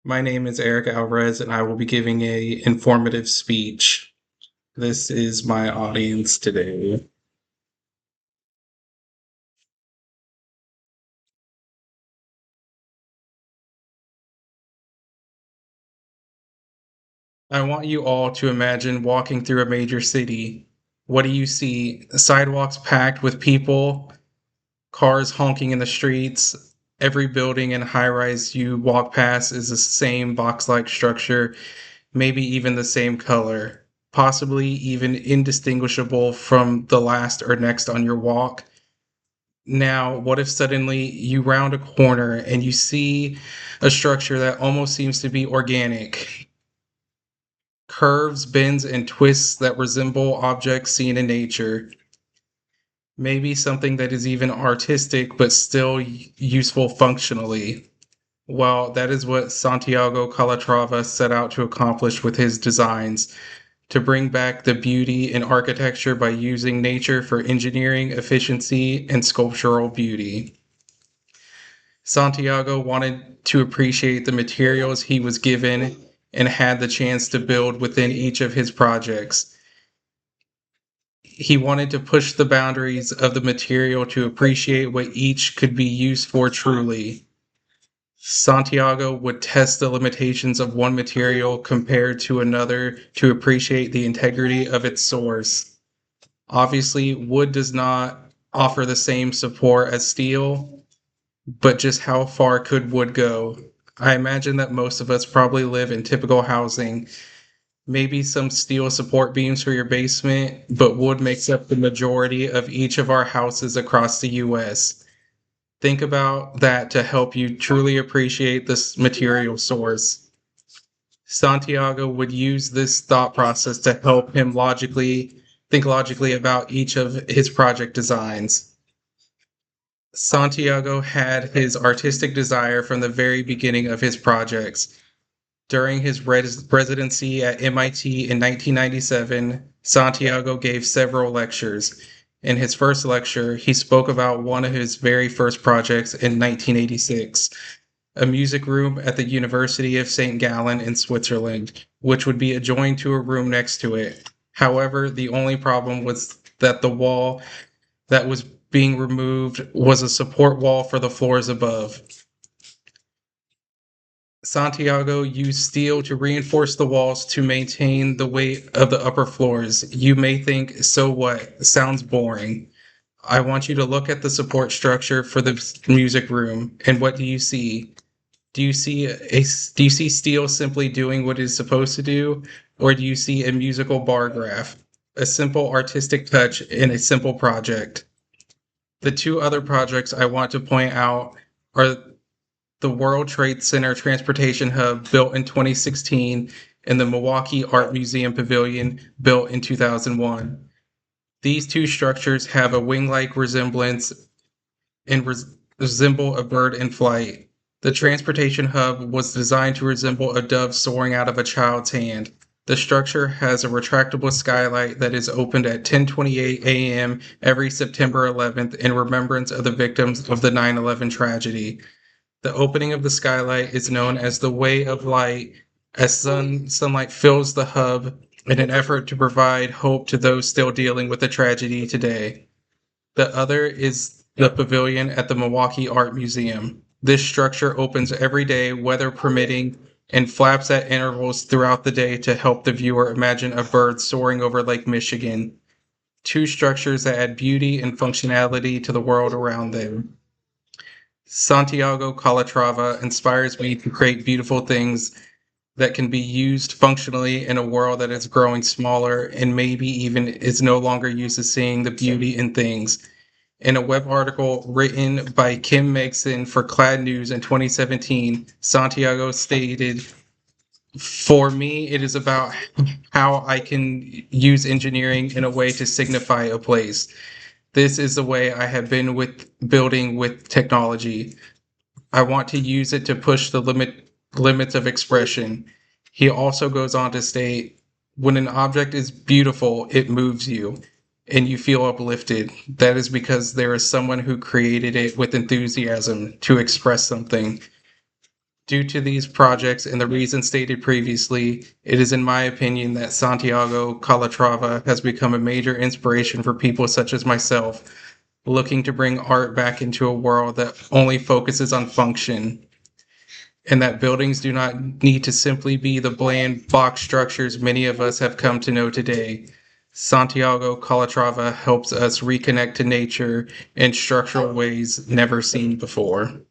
My name is Eric Alvarez, and I will be giving a informative speech. This is my audience today. I want you all to imagine walking through a major city. What do you see? Sidewalks packed with people, cars honking in the streets. Every building and high rise you walk past is the same box like structure, maybe even the same color, possibly even indistinguishable from the last or next on your walk. Now, what if suddenly you round a corner and you see a structure that almost seems to be organic? Curves, bends, and twists that resemble objects seen in nature. Maybe something that is even artistic but still useful functionally. Well, that is what Santiago Calatrava set out to accomplish with his designs, to bring back the beauty in architecture by using nature for engineering efficiency and sculptural beauty. Santiago wanted to appreciate the materials he was given and had the chance to build within each of his projects. He wanted to push the boundaries of the material to appreciate what each could be used for truly. Santiago would test the limitations of one material compared to another to appreciate the integrity of its source. Obviously, wood does not offer the same support as steel, but just how far could wood go? I imagine that most of us probably live in typical housing. Maybe some steel support beams for your basement, but wood makes up the majority of each of our houses across the US. Think about that to help you truly appreciate this material source. Santiago would use this thought process to help him think logically about each of his project designs. Santiago had his artistic desire from the very beginning of his projects. During his residency at MIT in 1997, Santiago gave several lectures. In his first lecture, he spoke about one of his very first projects in 1986, a music room at the University of St. Gallen in Switzerland, which would be adjoined to a room next to it. However, the only problem was that the wall that was being removed was a support wall for the floors above. Santiago used steel to reinforce the walls to maintain the weight of the upper floors. You may think, so what? Sounds boring. I want you to look at the support structure for the music room, and what do you see? Do you see steel simply doing what it is supposed to do, or do you see a musical bar graph, a simple artistic touch in a simple project? The two other projects I want to point out are the World Trade Center Transportation Hub, built in 2016, and the Milwaukee Art Museum Pavilion, built in 2001. These two structures have a wing-like resemblance and resemble a bird in flight. The transportation hub was designed to resemble a dove soaring out of a child's hand. The structure has a retractable skylight that is opened at 10:28 a.m. every September 11th in remembrance of the victims of the 9/11 tragedy. The opening of the skylight is known as the Way of Light, as sunlight fills the hub in an effort to provide hope to those still dealing with the tragedy today. The other is the pavilion at the Milwaukee Art Museum. This structure opens every day, weather permitting, and flaps at intervals throughout the day to help the viewer imagine a bird soaring over Lake Michigan. Two structures that add beauty and functionality to the world around them. Santiago Calatrava inspires me to create beautiful things that can be used functionally in a world that is growing smaller and maybe even is no longer used to seeing the beauty in things. In a web article written by Kim Megson for Clad News in 2017, Santiago stated, "For me, it is about how I can use engineering in a way to signify a place. This is the way I have been with building with technology. I want to use it to push the limits of expression." He also goes on to state, when an object is beautiful, it moves you and you feel uplifted. That is because there is someone who created it with enthusiasm to express something. Due to these projects and the reasons stated previously, it is in my opinion that Santiago Calatrava has become a major inspiration for people such as myself, looking to bring art back into a world that only focuses on function, and that buildings do not need to simply be the bland box structures many of us have come to know today. Santiago Calatrava helps us reconnect to nature in structural ways never seen before.